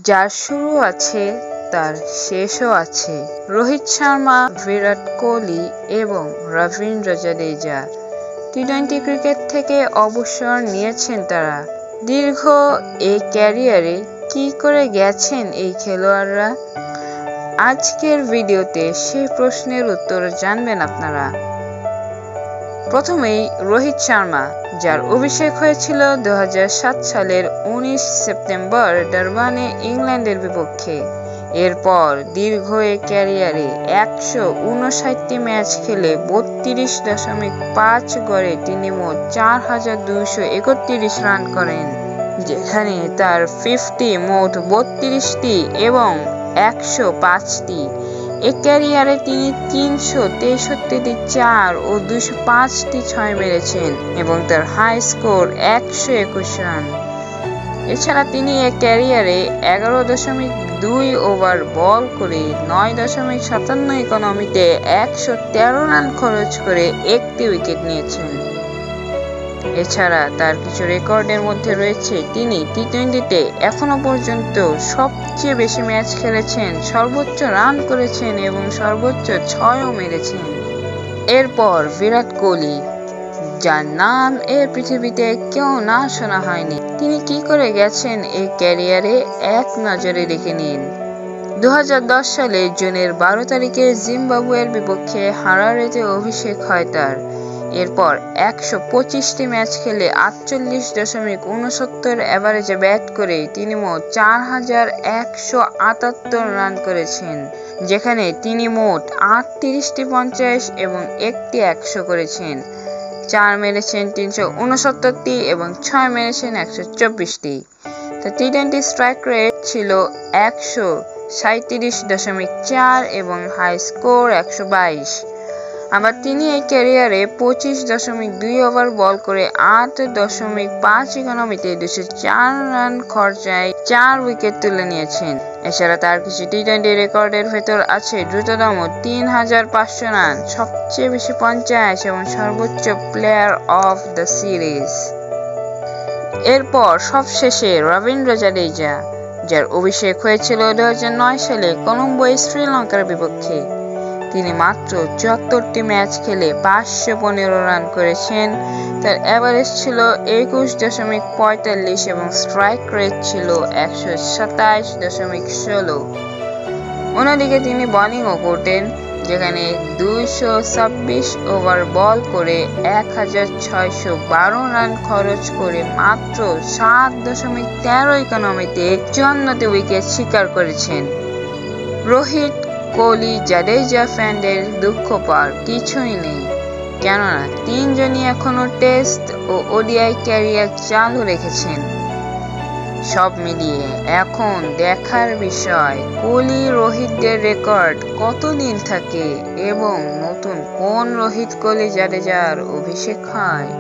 যার শুরু আছে তার শেষও আছে। রোহিত শর্মা, বিরাট কোহলি এবং রবীন্দ্র জাদেজা টি-20 ক্রিকেট থেকে অবসর নিয়েছেন তারা। দীর্ঘ এই ক্যারিয়ারে কি করে গেছেন এই খেলোয়াড়রা? আজকের ভিডিওতে সেই প্রশ্নের উত্তর জানবেন আপনারা। প্রথমেই রোহিত শর্মা, যার অভিষেক হয়েছিল 2007 সালের 19 সেপ্টেম্বর ডারবানে ইংল্যান্ডের বিপক্ষে। এরপর দীর্ঘ এই ক্যারিয়ারে 159টি ম্যাচ খেলে 32.5 গড়ে তিনি মোট 4231 রান করেন, যেখানে তার 50 মোট 32টি এবং 105টি। এই ক্যারিয়ারে তিনি 363টি 4 ও 205টি 6 মেরেছেন এবং তার হাই স্কোর 121 রান। এছাড়া তিনি এই ক্যারিয়ারে 11.2 ওভার বল করে 9.57 ইকোনমিতে 113 রান খরচ করে একটি উইকেট নিয়েছেন। এছাড়া তার কিছু রেকর্ডের মধ্যে রয়েছে তিনি টি-20তে এখনো পর্যন্ত সবচেয়ে বেশি ম্যাচ খেলেছেন, সর্বোচ্চ রান করেছেন এবং সর্বোচ্চ 6ও মেরেছেন। এরপর বিরাট কোহলি, যার নাম এই পৃথিবীতে কেউ না শোনা হয়নি। তিনি কি করে গেছেন এই ক্যারিয়ারে এক নজরে দেখে নিন। 2010 সালে জুনের 12 তারিখে জিম্বাবুয়ের বিপক্ষে হারারেতে অভিষেক হয় তার। এরপর 125টি ম্যাচ খেলে 48.69 এভারেজে ব্যাট করে তিনি মোট 4178 রান করেছেন, যেখানে তিনি মোট 38টি 50 এবং একটি 100 করেছেন। 4 মেরেছেন 369টি এবং 6 মেরেছেন 124টি। তার টি-20 স্ট্রাইক রেট ছিল 137.4 এবং হাই স্কোর 122। আবার তিনি এই ক্যারিয়ারে 25.2 ওভার বল করে 8.5 ইকোনমিতে 204 রান খরচায় 4 উইকেট তুলে নিয়েছেন। এছাড়া তার কিছু টি-20 রেকর্ডের ভেতর আছে দ্রুততম 3500 রান, সবচেয়ে বেশি 50 এবং সর্বোচ্চ প্লেয়ার অফ দ্য সিরিজ। এরপর সবশেষে রবীন্দ্র জাদেজা, যার অভিষেক হয়েছিল 2009 সালে কলম্বোয় শ্রীলঙ্কার বিপক্ষে। তিনি মাত্র 74টি ম্যাচ খেলে 515 রান করেছেন। তার এভারেজ ছিল 21.45 এবং স্ট্রাইক রেট ছিল 127.16। অন্যদিকে তিনি বোলিংও করতেন, যেখানে 226 ওভার বল করে 1612 রান খরচ করে মাত্র 7.13 ইকোনমিতে 54টি উইকেট শিকার করেছেন। রোহিত, কোহলি, জাদেজা ফ্যানদের দুঃখ পাওয়ার কিছুই নেই, কেননা তিনজনই এখনো টেস্ট ও ওডিআই ক্যারিয়ার চালু রেখেছেন। সব মিলিয়ে এখন দেখার বিষয় কোহলি রোহিতদের রেকর্ড কতদিন থাকে এবং নতুন কোন রোহিত কোহলি জাদেজার অভিষেক হয়।